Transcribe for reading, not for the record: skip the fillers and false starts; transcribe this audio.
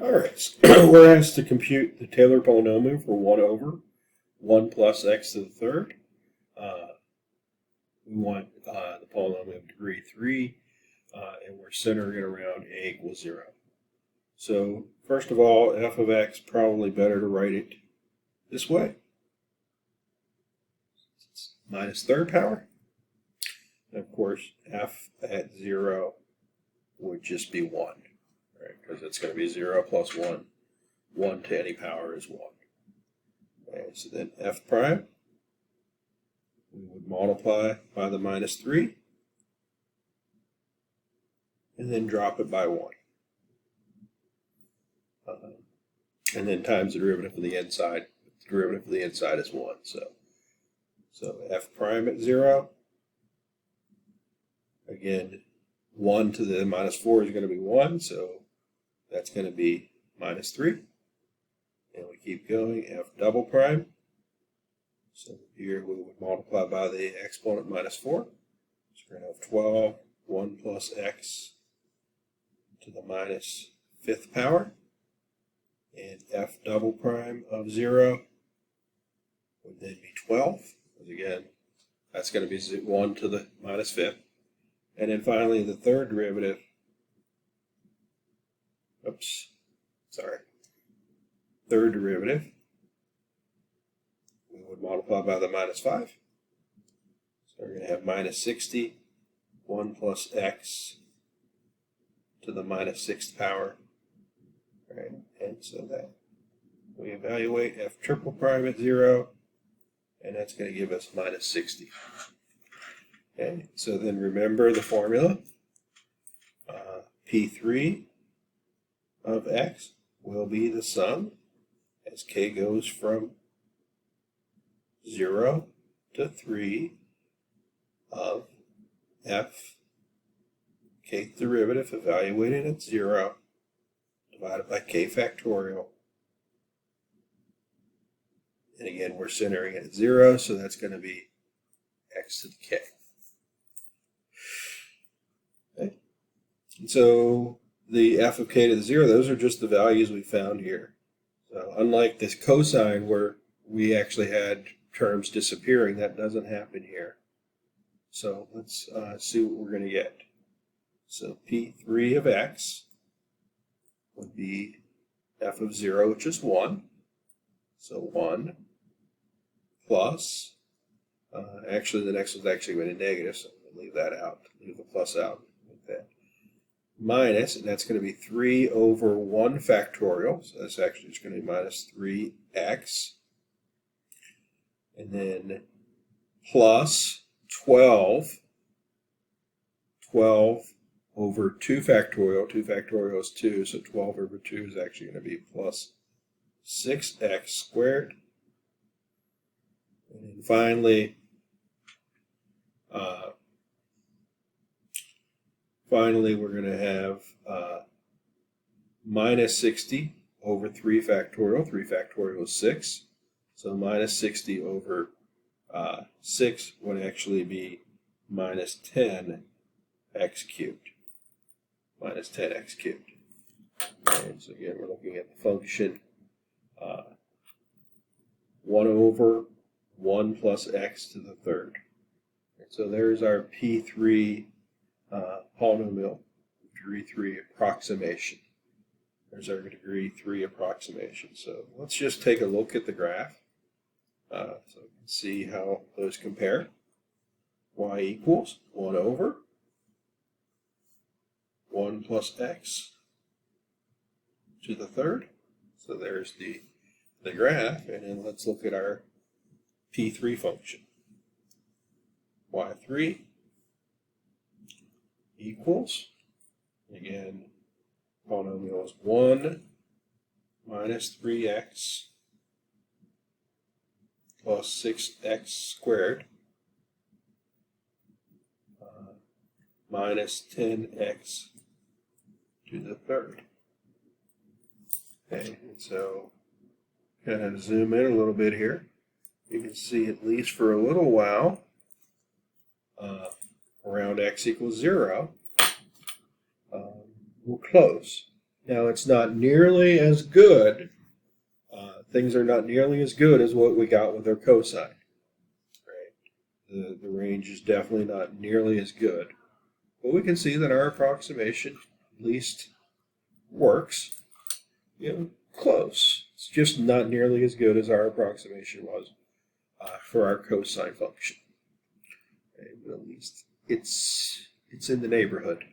All right, so we're asked to compute the Taylor polynomial for 1 over 1 plus x to the third. We want the polynomial of degree 3, and we're centering it around a equals 0. So first of all, f of x, probably better to write it this way. It's minus third power. And of course, f at 0 would just be 1. Right, because it's going to be 0 plus 1. 1 to any power is 1. Okay, so then f prime, we would multiply by the minus 3, and then drop it by 1. And then times the derivative of the inside. The derivative of the inside is 1. So f prime at 0, again, 1 to the minus 4 is going to be 1, so that's going to be minus 3. And we keep going, f double prime. So here we would multiply by the exponent minus 4. So we're going to have 12, 1 plus x to the minus 5th power. And f double prime of 0 would then be 12. Because again, that's going to be 1 to the minus 5th. And then finally, the third derivative, third derivative, we would multiply by the minus 5. So we're going to have minus 60, 1 plus x to the minus 6th power. Right? And so that we evaluate f triple prime at 0, and that's going to give us minus 60. Okay, so then remember the formula. P3 of x will be the sum as k goes from 0 to 3 of f kth derivative evaluated at 0 divided by k factorial. And again, we're centering it at 0, so that's going to be x to the k. Okay. And so the f of k to the 0, those are just the values we found here. So unlike this cosine where we actually had terms disappearing, that doesn't happen here. So let's see what we're going to get. So P3 of x would be f of 0, which is 1. So 1 plus, actually the next one's actually going to be negative, so I'm going to leave that out, leave the plus out like that. Minus, and that's going to be 3 over 1 factorial, so that's actually just going to be minus 3x. And then plus 12 over 2 factorial. 2 factorial is 2, so 12 over 2 is actually going to be plus 6x squared. And then finally, we're going to have minus 60 over 3 factorial. 3 factorial is 6. So minus 60 over 6 would actually be minus 10x cubed. Minus 10x cubed. And so again, we're looking at the function 1 over 1 plus x to the third. And so there's our P3 polynomial degree 3 approximation. There's our degree 3 approximation. So let's just take a look at the graph so we can see how those compare. Y equals 1 over 1 plus x to the third. So there's the graph, and then let's look at our P3 function. Y3 equals, again, polynomial is 1 minus 3x plus 6x squared minus 10x to the third. Okay, and so kind of zoom in a little bit here. You can see at least for a little while around x equals 0, we're close. Now, it's not nearly as good. Things are not nearly as good as what we got with our cosine. Right? The range is definitely not nearly as good. But we can see that our approximation at least works. Close. It's just not nearly as good as our approximation was for our cosine function. Okay, but at least it's in the neighborhood.